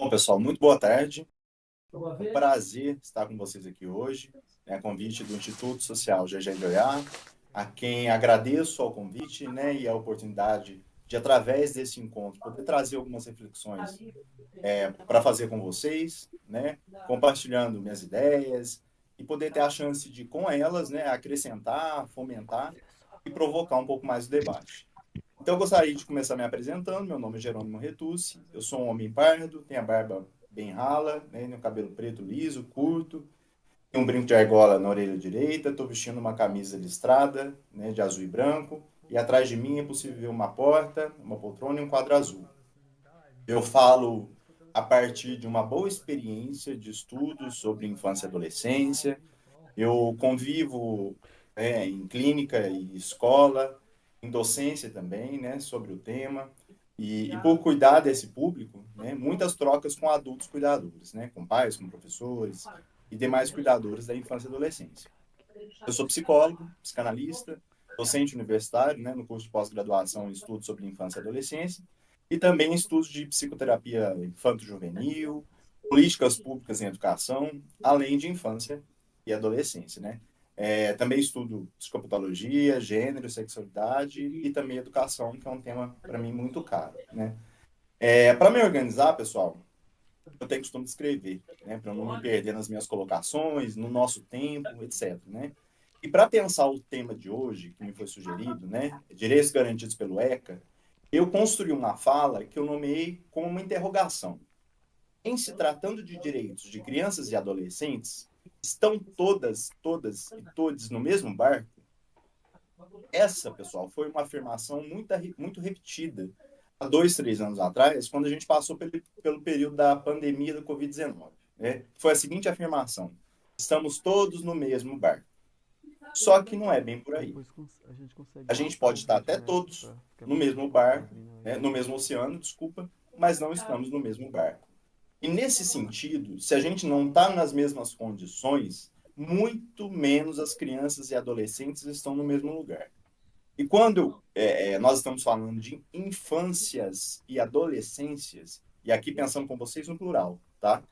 Bom, pessoal, muito boa tarde. É um prazer estar com vocês aqui hoje, né, a convite do Instituto Social GG Goiá, a quem agradeço ao convite, né, e a oportunidade de, através desse encontro, poder trazer algumas reflexões para fazer com vocês, né, compartilhando minhas ideias e poder ter a chance de, com elas, né, acrescentar, fomentar e provocar um pouco mais o debate. Então, eu gostaria de começar me apresentando. Meu nome é Jerônimo Retucci, eu sou um homem pardo, tenho a barba bem rala, né, tenho o cabelo preto liso, curto, tenho um brinco de argola na orelha direita, estou vestindo uma camisa listrada, né, de azul e branco, e atrás de mim é possível ver uma porta, uma poltrona e um quadro azul. Eu falo a partir de uma boa experiência de estudos sobre infância e adolescência. Eu convivo em clínica e escola, em docência também, né, sobre o tema. E por cuidar desse público, né, muitas trocas com adultos cuidadores, né, com pais, com professores e demais cuidadores da infância e adolescência. Eu sou psicólogo, psicanalista, docente universitário, né, no curso de pós-graduação em estudos sobre infância e adolescência, e também em estudos de psicoterapia infanto-juvenil, políticas públicas em educação, além de infância e adolescência, né? Também estudo psicopatologia, gênero, sexualidade e também educação, que é um tema para mim muito caro, né? Para me organizar, pessoal, eu tenho costume de escrever, né, para não me perder nas minhas colocações, no nosso tempo, etc, né? E para pensar o tema de hoje, que me foi sugerido, né, direitos garantidos pelo ECA, eu construí uma fala que eu nomeei como uma interrogação. Em se tratando de direitos de crianças e adolescentes, estão todas e todos no mesmo barco? Essa, pessoal, foi uma afirmação muito repetida há 2, 3 anos atrás, quando a gente passou pelo período da pandemia da Covid-19. Né? Foi a seguinte afirmação: estamos todos no mesmo barco. Só que não é bem por aí. Depois a gente consegue A gente editar pode o estar vídeo, até né? todos Pra ficar no melhor mesmo pra quem barco, tá vendo a né? No imagem. mesmo oceano, desculpa, mas não estamos no mesmo barco. E nesse sentido, se a gente não está nas mesmas condições, muito menos as crianças e adolescentes estão no mesmo lugar. E quando nós estamos falando de infâncias e adolescências, e aqui pensando com vocês no plural, tá?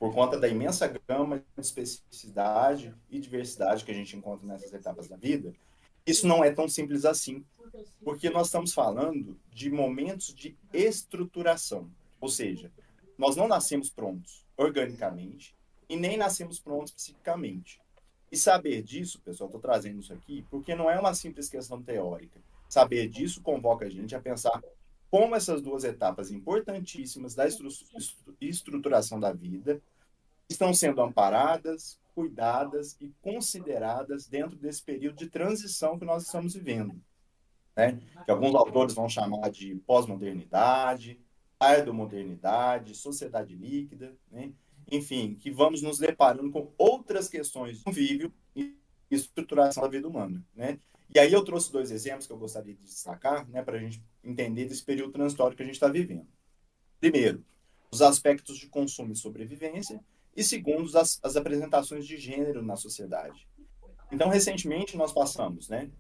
Por conta da imensa gama de especificidade e diversidade que a gente encontra nessas etapas da vida, isso não é tão simples assim, porque nós estamos falando de momentos de estruturação, ou seja, nós não nascemos prontos organicamente e nem nascemos prontos psiquicamente. E saber disso, pessoal, estou trazendo isso aqui, porque não é uma simples questão teórica. Saber disso convoca a gente a pensar como essas duas etapas importantíssimas da estruturação da vida estão sendo amparadas, cuidadas e consideradas dentro desse período de transição que nós estamos vivendo, né? Que alguns autores vão chamar de pós-modernidade, tardomodernidade, sociedade líquida, né? Enfim, que vamos nos deparando com outras questões de convívio e estruturação da vida humana, né? E aí eu trouxe 2 exemplos que eu gostaria de destacar, né, para a gente entender desse período transitório que a gente está vivendo. Primeiro, os aspectos de consumo e sobrevivência, e segundo, as apresentações de gênero na sociedade. Então, recentemente, nós passamos, né,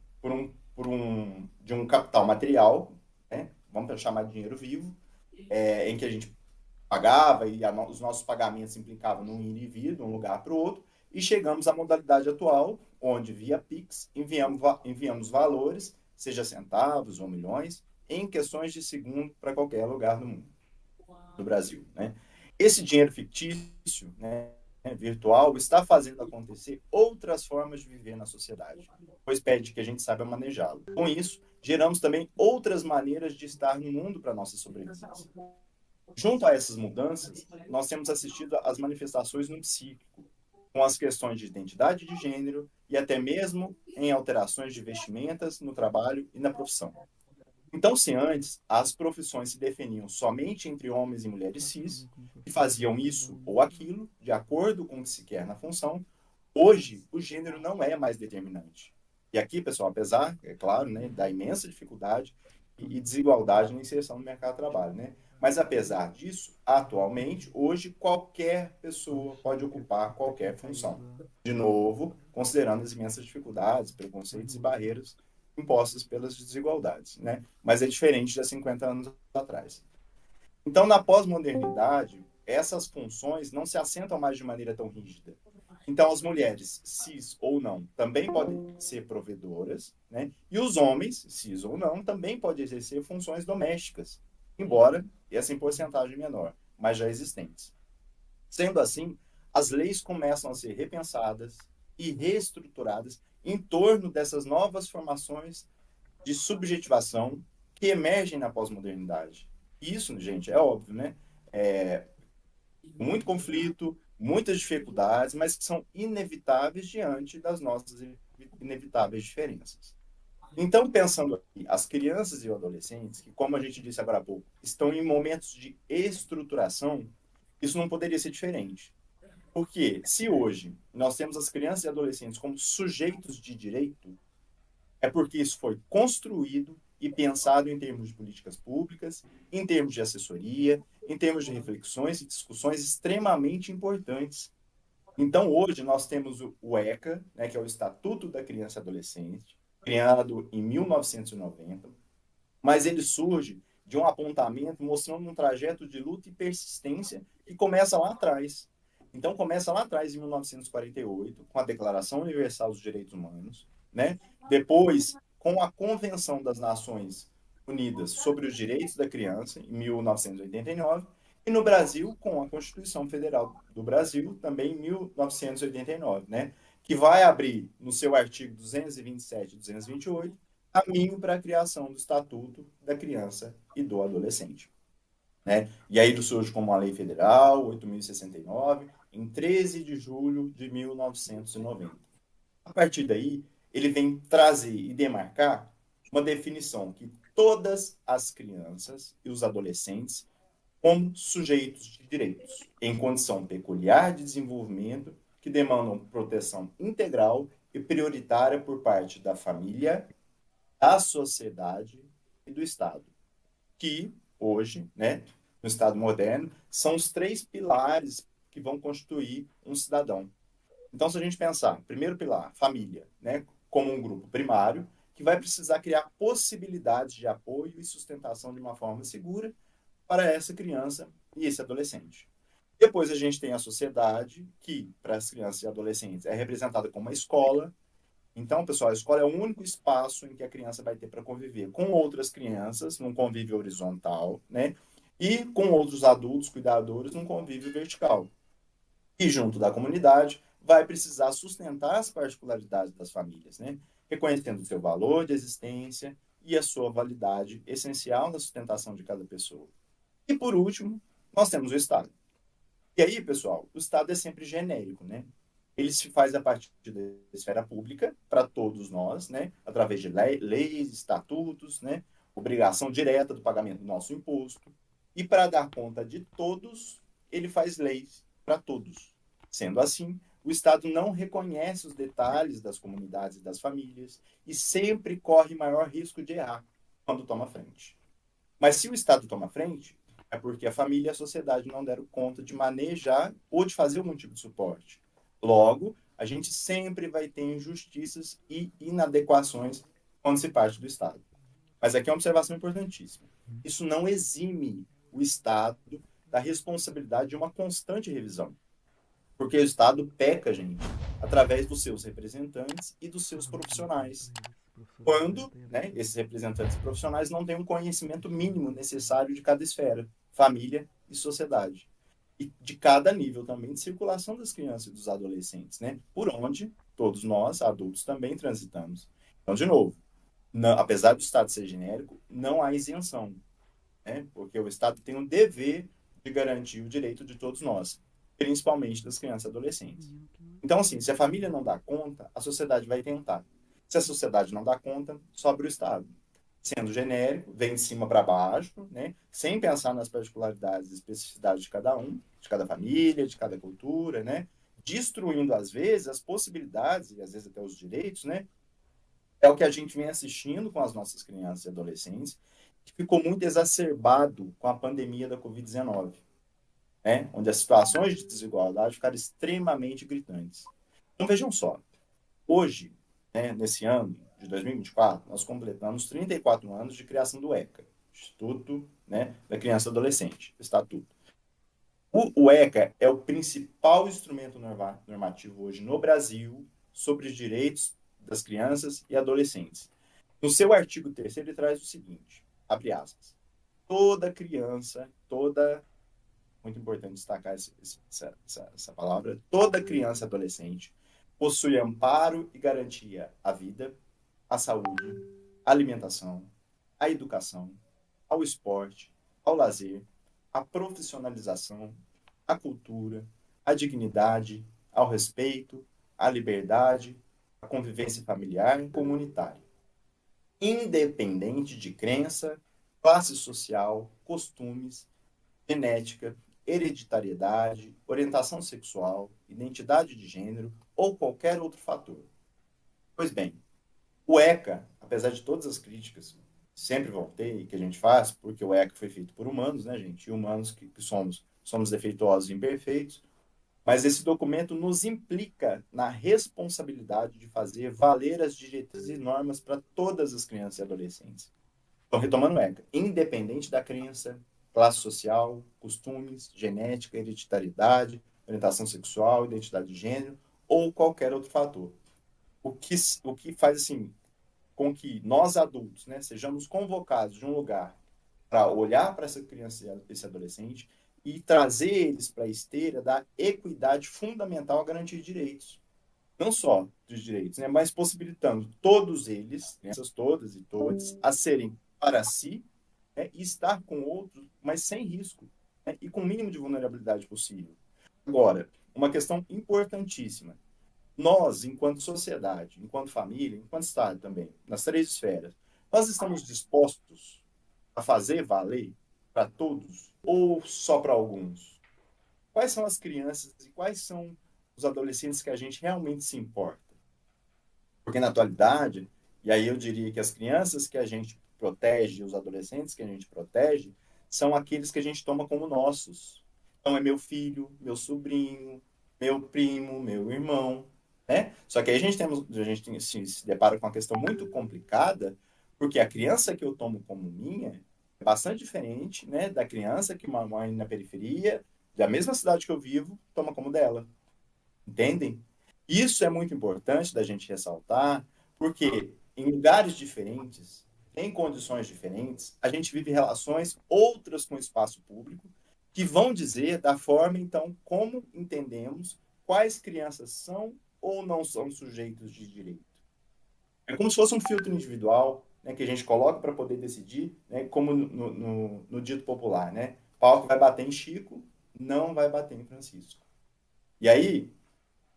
de um capital material, né, vamos chamar de dinheiro vivo, em que a gente pagava e os nossos pagamentos implicavam num indivíduo, um lugar para o outro, e chegamos à modalidade atual, onde via Pix enviamos valores, seja centavos ou milhões, em questões de segundo para qualquer lugar do mundo, do Brasil, né? Esse dinheiro fictício, né, virtual, está fazendo acontecer outras formas de viver na sociedade, pois pede que a gente saiba manejá-lo. Com isso, geramos também outras maneiras de estar no mundo para nossa sobrevivência. Junto a essas mudanças, nós temos assistido às manifestações no psíquico, com as questões de identidade de gênero e até mesmo em alterações de vestimentas no trabalho e na profissão. Então, se antes as profissões se definiam somente entre homens e mulheres Nossa, cis, também como que eu que faço faziam pra mudar isso o ou vídeo? aquilo, de acordo com o que se quer na função, hoje o gênero não é mais determinante. E aqui, pessoal, apesar, é claro, né, da imensa dificuldade e desigualdade na inserção no mercado de trabalho, né? Mas apesar disso, atualmente, hoje qualquer pessoa Deixa pode eu ver ocupar se qualquer consegue função. mudar. De novo, considerando as imensas dificuldades, preconceitos e barreiras impostas pelas desigualdades, né? Mas é diferente de há 50 anos atrás. Então, na pós-modernidade, essas funções não se assentam mais de maneira tão rígida. Então, as mulheres, cis ou não, também podem ser provedoras, né? E os homens, cis ou não, também podem exercer funções domésticas, embora essa em porcentagem menor, mas já existentes. Sendo assim, as leis começam a ser repensadas e reestruturadas em torno dessas novas formações de subjetivação que emergem na pós-modernidade. Isso, gente, é óbvio, né? É, muito conflito, muitas dificuldades, mas que são inevitáveis diante das nossas inevitáveis diferenças. Então, pensando aqui, as crianças e os adolescentes, que, como a gente disse agora há pouco, estão em momentos de estruturação, isso não poderia ser diferente. Porque se hoje nós temos as crianças e adolescentes como sujeitos de direito, é porque isso foi construído e pensado em termos de políticas públicas, em termos de assessoria, em termos de reflexões e discussões extremamente importantes. Então, hoje, nós temos o ECA, né, que é o Estatuto da Criança e Adolescente, criado em 1990, mas ele surge de um apontamento mostrando um trajeto de luta e persistência que começa lá atrás. Então, começa lá atrás, em 1948, com a Declaração Universal dos Direitos Humanos, né? Depois, com a Convenção das Nações Unidas sobre os Direitos da Criança, em 1989, e no Brasil, com a Constituição Federal do Brasil, também em 1989, né? Que vai abrir, no seu artigo 227 e 228, caminho para a criação do Estatuto da Criança e do Adolescente, né? E aí ele surge como uma lei federal, 8.069, em 13 de julho de 1990. A partir daí, ele vem trazer e demarcar uma definição que todas as crianças e os adolescentes como sujeitos de direitos, em condição peculiar de desenvolvimento, que demandam proteção integral e prioritária por parte da família, da sociedade e do Estado, que hoje, né, no Estado moderno, são os três pilares que vão constituir um cidadão. Então, se a gente pensar, primeiro pilar, família, né, como um grupo primário, que vai precisar criar possibilidades de apoio e sustentação de uma forma segura para essa criança e esse adolescente. Depois a gente tem a sociedade, que para as crianças e adolescentes é representada como uma escola. Então, pessoal, a escola é o único espaço em que a criança vai ter para conviver com outras crianças, num convívio horizontal, né? E com outros adultos, cuidadores, num convívio vertical. E junto da comunidade, vai precisar sustentar as particularidades das famílias, né? Reconhecendo o seu valor de existência e a sua validade essencial na sustentação de cada pessoa. E por último, nós temos o Estado. E aí, pessoal, o Estado é sempre genérico, né? Ele se faz a partir da esfera pública para todos nós, né? Através de leis, estatutos, né? Obrigação direta do pagamento do nosso imposto. E para dar conta de todos, ele faz leis para todos. Sendo assim, o Estado não reconhece os detalhes das comunidades e das famílias e sempre corre maior risco de errar quando toma frente. Mas se o Estado toma frente, é porque a família e a sociedade não deram conta de manejar ou de fazer algum tipo de suporte. Logo, a gente sempre vai ter injustiças e inadequações quando se parte do Estado. Mas aqui é uma observação importantíssima. Isso não exime o Estado da responsabilidade de uma constante revisão. Porque o Estado peca, gente, através dos seus representantes e dos seus profissionais, quando, né, esses representantes profissionais não têm um conhecimento mínimo necessário de cada esfera, família e sociedade. E de cada nível também de circulação das crianças e dos adolescentes, né? Por onde todos nós, adultos, também transitamos. Então, de novo, não, apesar do Estado ser genérico, não há isenção, né? Porque o Estado tem um dever de garantir o direito de todos nós, principalmente das crianças e adolescentes. Então, assim, se a família não dá conta, a sociedade vai tentar. Se a sociedade não dá conta, sobra o Estado. Sendo genérico, vem de cima para baixo, né? Sem pensar nas particularidades e especificidades de cada um, de cada família, de cada cultura, né? Destruindo, às vezes, as possibilidades e, às vezes, até os direitos, né? É o que a gente vem assistindo com as nossas crianças e adolescentes, que ficou muito exacerbado com a pandemia da Covid-19, né? Onde as situações de desigualdade ficaram extremamente gritantes. Então, vejam só, hoje, né, nesse ano de 2024, nós completamos 34 anos de criação do ECA. Instituto, né, da Criança e Adolescente, Estatuto. O ECA é o principal instrumento normativo hoje no Brasil sobre os direitos das crianças e adolescentes. No seu artigo 3º, ele traz o seguinte, abre aspas, toda criança, muito importante destacar essa palavra, toda criança e adolescente possui amparo e garantia à vida, à saúde, à alimentação, à educação, ao esporte, ao lazer, à profissionalização, à cultura, à dignidade, ao respeito, à liberdade, à convivência familiar e comunitária, independente de crença, classe social, costumes, genética, hereditariedade, orientação sexual, identidade de gênero ou qualquer outro fator. Pois bem, o ECA, apesar de todas as críticas que sempre vão ter e que a gente faz, porque o ECA foi feito por humanos, né, gente? E humanos que somos defeituosos e imperfeitos, mas esse documento nos implica na responsabilidade de fazer valer as diretrizes e normas para todas as crianças e adolescentes. Então, retomando o ECA, independente da crença, classe social, costumes, genética, hereditariedade, orientação sexual, identidade de gênero ou qualquer outro fator. O que faz assim com que nós adultos, né, sejamos convocados de um lugar para olhar para essa criança e esse adolescente e trazer eles para a esteira da equidade fundamental a garantir direitos. Não só dos direitos, né, mas possibilitando todos eles, crianças todas e todos, a serem para si, né, e estar com outros, mas sem risco, né, e com o mínimo de vulnerabilidade possível. Agora, uma questão importantíssima. Nós, enquanto sociedade, enquanto família, enquanto Estado também, nas 3 esferas, nós estamos dispostos a fazer valer para todos ou só para alguns? Quais são as crianças e quais são os adolescentes que a gente realmente se importa? Porque na atualidade, e aí eu diria que as crianças que a gente protege, os adolescentes que a gente protege, são aqueles que a gente toma como nossos. Então é meu filho, meu sobrinho, meu primo, meu irmão, né? Só que aí se depara com uma questão muito complicada, porque a criança que eu tomo como minha é bastante diferente, né, da criança que uma mãe na periferia, da mesma cidade que eu vivo, toma como dela. Entendem? Isso é muito importante da gente ressaltar, porque em lugares diferentes, em condições diferentes, a gente vive relações outras com o espaço público, que vão dizer da forma, então, como entendemos quais crianças são ou não são sujeitos de direito. É como se fosse um filtro individual, né, que a gente coloca para poder decidir, né, como no dito popular, né? Pau que vai bater em Chico, não vai bater em Francisco. E aí,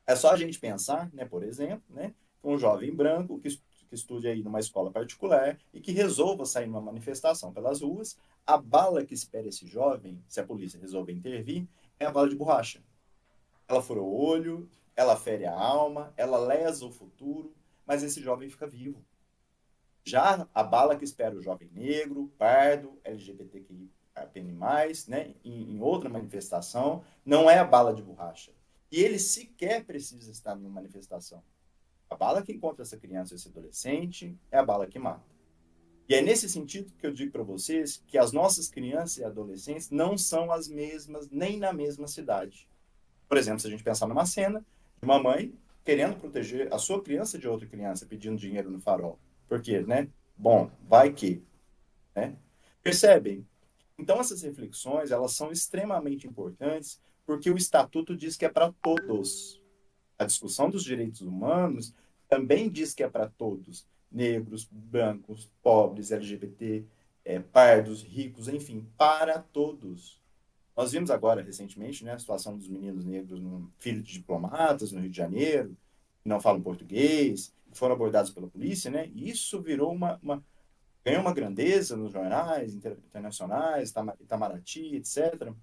é só a gente pensar, né, por exemplo, né, um jovem branco que estude aí numa escola particular e que resolva sair numa manifestação pelas ruas, a bala que espera esse jovem, se a polícia resolver intervir, é a bala de borracha. Ela fura o olho, ela fere a alma, ela lesa o futuro, mas esse jovem fica vivo. Já a bala que espera o jovem negro, pardo, LGBTQIA+, né, em outra manifestação, não é a bala de borracha. E ele sequer precisa estar numa manifestação. A bala que encontra essa criança ou esse adolescente é a bala que mata. E é nesse sentido que eu digo para vocês que as nossas crianças e adolescentes não são as mesmas, nem na mesma cidade. Por exemplo, se a gente pensar numa cena de uma mãe querendo proteger a sua criança de outra criança, pedindo dinheiro no farol. Por quê, né? Bom, vai que, né? Percebem? Então, essas reflexões, elas são extremamente importantes porque o Estatuto diz que é para todos. A discussão dos direitos humanos também diz que é para todos. Negros, brancos, pobres, LGBT, pardos, ricos, enfim, para todos. Nós vimos agora, recentemente, né, a situação dos meninos negros, filhos de diplomatas no Rio de Janeiro, que não falam português, que foram abordados pela polícia, né? E isso virou ganhou uma grandeza nos jornais internacionais, Itamaraty, etc.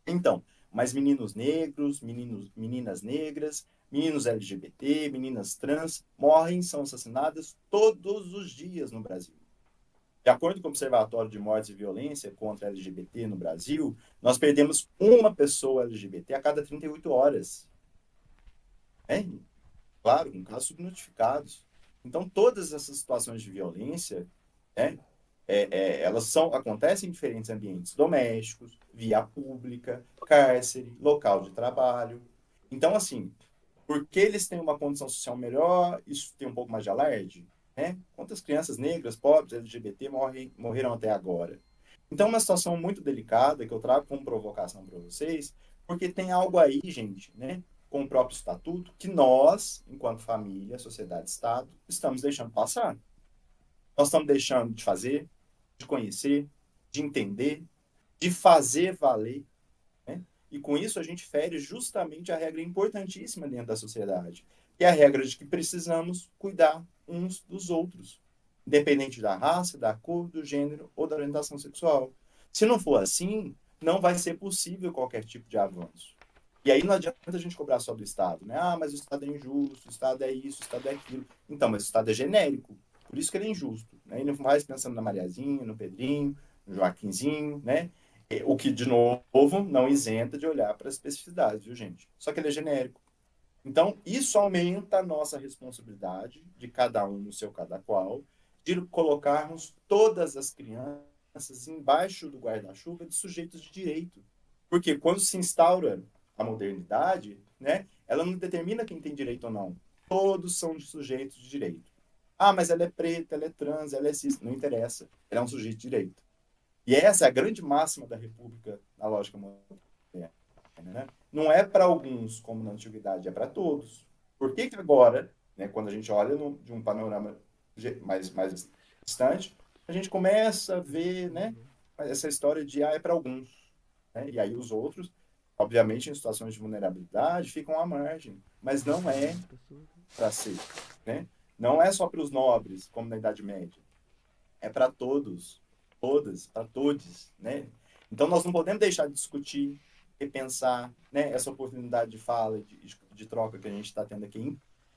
Então, mas meninos negros, meninas negras, meninos LGBT, meninas trans morrem, são assassinadas todos os dias no Brasil. De acordo com o Observatório de Mortes e Violência contra LGBT no Brasil, nós perdemos uma pessoa LGBT a cada 38 horas. É, claro, com casos subnotificados. Então, todas essas situações de violência, né, acontecem em diferentes ambientes domésticos, via pública, cárcere, local de trabalho. Então, assim, porque eles têm uma condição social melhor, isso tem um pouco mais de alarde, né? Quantas crianças negras, pobres, LGBT morreram até agora? Então, é uma situação muito delicada que eu trago como provocação para vocês, porque tem algo aí, gente, né? Com o próprio estatuto, que nós, enquanto família, sociedade, Estado, estamos deixando passar. Nós estamos deixando de fazer, de conhecer, de entender, de fazer valer, né? E com isso a gente fere justamente a regra importantíssima dentro da sociedade, que é a regra de que precisamos cuidar uns dos outros, independente da raça, da cor, do gênero ou da orientação sexual. Se não for assim, não vai ser possível qualquer tipo de avanço. E aí não adianta a gente cobrar só do Estado, né? Ah, mas o Estado é injusto, o Estado é isso, o Estado é aquilo. Então, mas o Estado é genérico, por isso que ele é injusto, né? Ele não faz pensando na Mariazinha, no Pedrinho, no Joaquinzinho, né? O que, de novo, não isenta de olhar para as especificidades, viu, gente? Só que ele é genérico. Então, isso aumenta a nossa responsabilidade, de cada um no seu cada qual, de colocarmos todas as crianças embaixo do guarda-chuva de sujeitos de direito. Porque quando se instaura a modernidade, né, ela não determina quem tem direito ou não. Todos são sujeitos de direito. Ah, mas ela é preta, ela é trans, ela é cis. Não interessa. Ela é um sujeito de direito. E essa é a grande máxima da República na lógica moderna, né? Não é para alguns, como na antiguidade, é para todos. Por que que agora, né, quando a gente olha de um panorama mais distante, a gente começa a ver, né, essa história de é para alguns, né? E aí os outros, obviamente, em situações de vulnerabilidade, ficam à margem, mas não é para ser, né? Não é só para os nobres, como na Idade Média, é para todos, todas, para todos, né? Então nós não podemos deixar de discutir, repensar, né? Essa oportunidade de fala, de troca que a gente está tendo aqui é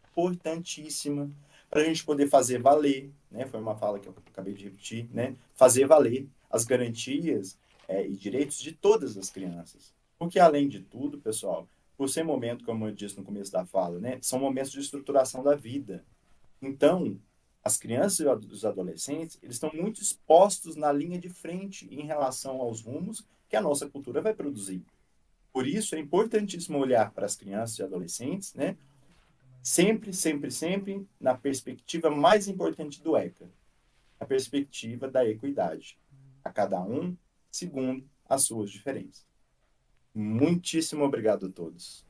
importantíssima para a gente poder fazer valer, né? Foi uma fala que eu acabei de repetir, né? Fazer valer as garantias e direitos de todas as crianças. Porque além de tudo, pessoal, por ser momento, como eu disse no começo da fala, né? São momentos de estruturação da vida. Então, as crianças e os adolescentes, eles estão muito expostos na linha de frente em relação aos rumos que a nossa cultura vai produzir. Por isso, é importantíssimo olhar para as crianças e adolescentes, né? Sempre, sempre, sempre na perspectiva mais importante do ECA, a perspectiva da equidade. A cada um, segundo as suas diferenças. Muitíssimo obrigado a todos.